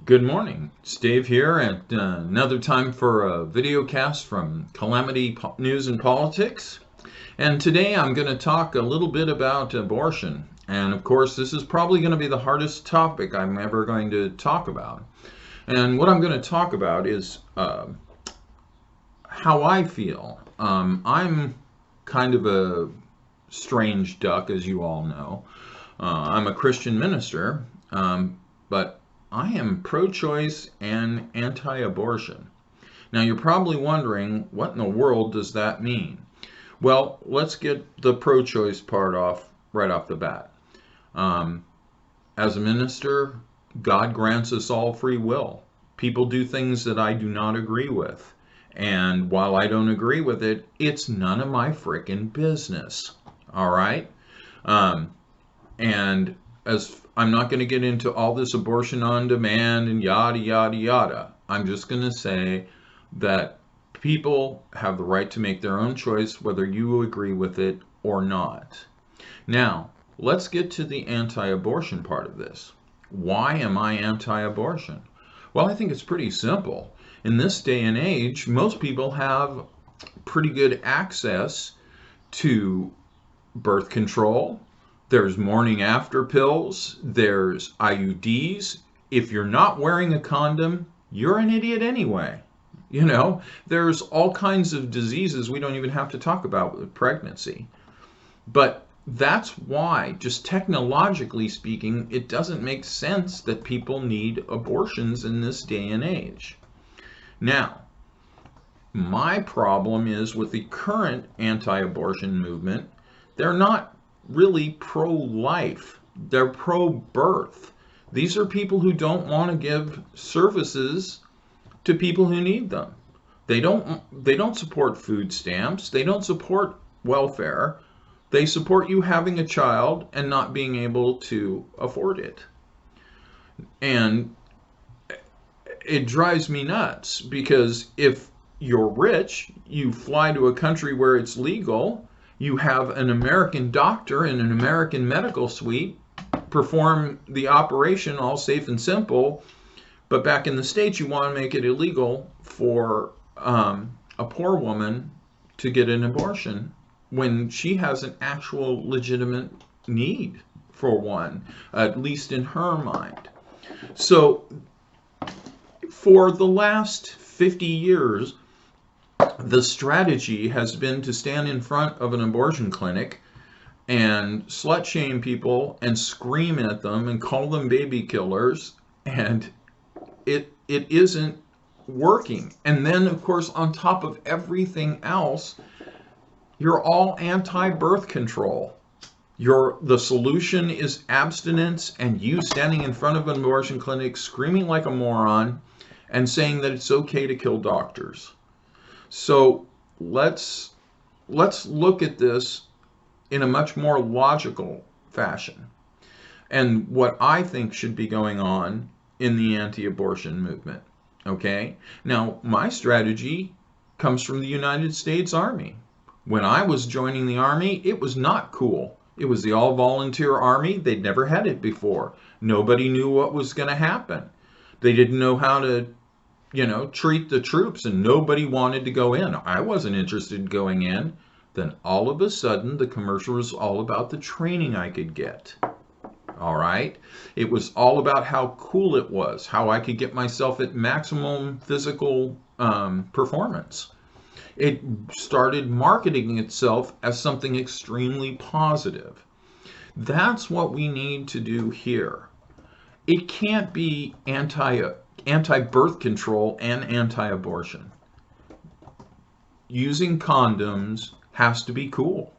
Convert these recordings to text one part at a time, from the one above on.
Good morning. It's Dave here at another time for a video cast from Calamity News and Politics. And today I'm going to talk a little bit about abortion. And of course, this is probably going to be the hardest topic I'm ever going to talk about. And what I'm going to talk about is how I feel. I'm kind of a strange duck, as you all know. I'm a Christian minister, but I am pro-choice and anti-abortion. Now, you're probably wondering, what in the world does that mean? Well, let's get the pro-choice part right off the bat. As a minister, God grants us all free will. People do things that I do not agree with. And while I don't agree with it, it's none of my frickin' business. All right? And as I'm not going to get into all this abortion on demand and yada, yada, yada. I'm just going to say that people have the right to make their own choice, whether you agree with it or not. Now, let's get to the anti-abortion part of this. Why am I anti-abortion? Well, I think it's pretty simple. In this day and age, most people have pretty good access to birth control. There's morning after pills. There's IUDs. If you're not wearing a condom, you're an idiot anyway. There's all kinds of diseases we don't even have to talk about with pregnancy. But that's why, just technologically speaking, it doesn't make sense that people need abortions in this day and age. Now, my problem is with the current anti-abortion movement, they're not really pro-life. They're pro-birth. These are people who don't want to give services to people who need them. They don't support food stamps. They don't support welfare. They support you having a child and not being able to afford it. And it drives me nuts because if you're rich, you fly to a country where it's legal, you have an American doctor in an American medical suite perform the operation all safe and simple, but back in the States you want to make it illegal for a poor woman to get an abortion when she has an actual legitimate need for one, at least in her mind. So for the last 50 years, the strategy has been to stand in front of an abortion clinic and slut shame people and scream at them and call them baby killers, and it isn't working. And then, of course, on top of everything else, you're all anti-birth control. The solution is abstinence, and you standing in front of an abortion clinic screaming like a moron and saying that it's okay to kill doctors. So let's look at this in a much more logical fashion, and what I think should be going on in the anti-abortion movement. Okay? Now, my strategy comes from the United States Army. When I was joining the Army, it was not cool. It was the all-volunteer Army. They'd never had it before. Nobody knew what was going to happen. They didn't know how to treat the troops, and nobody wanted to go in. I wasn't interested in going in. Then all of a sudden, the commercial was all about the training I could get. All right? It was all about how cool it was, how I could get myself at maximum physical performance. It started marketing itself as something extremely positive. That's what we need to do here. It can't be anti-birth control and anti-abortion. Using condoms has to be cool.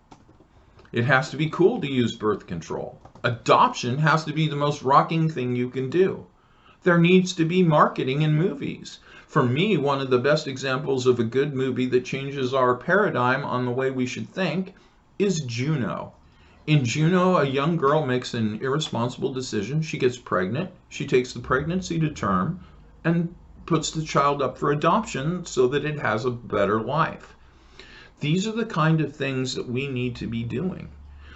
It has to be cool to use birth control. Adoption has to be the most rocking thing you can do. There needs to be marketing in movies. For me, one of the best examples of a good movie that changes our paradigm on the way we should think is Juno. In Juno, a young girl makes an irresponsible decision. She gets pregnant. She takes the pregnancy to term and puts the child up for adoption so that it has a better life. These are the kind of things that we need to be doing.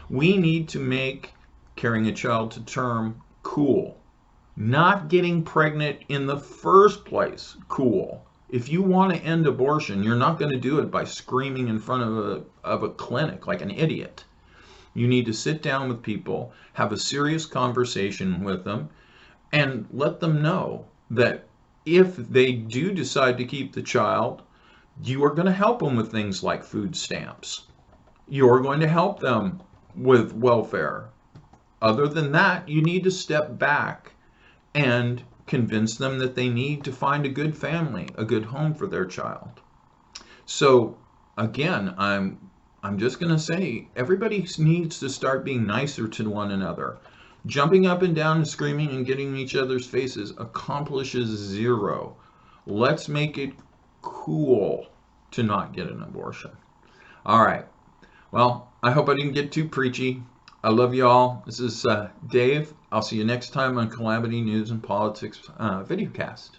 We need to make carrying a child to term cool. Not getting pregnant in the first place, cool. If you want to end abortion, you're not going to do it by screaming in front of a clinic like an idiot. You need to sit down with people, have a serious conversation with them, and let them know that if they do decide to keep the child, you are going to help them with things like food stamps. You're going to help them with welfare. Other than that, you need to step back and convince them that they need to find a good family, a good home for their child. So again, I'm just going to say everybody needs to start being nicer to one another. Jumping up and down and screaming and getting in each other's faces accomplishes zero. Let's make it cool to not get an abortion. All right. Well, I hope I didn't get too preachy. I love you all. This is Dave. I'll see you next time on Calamity News and Politics Videocast.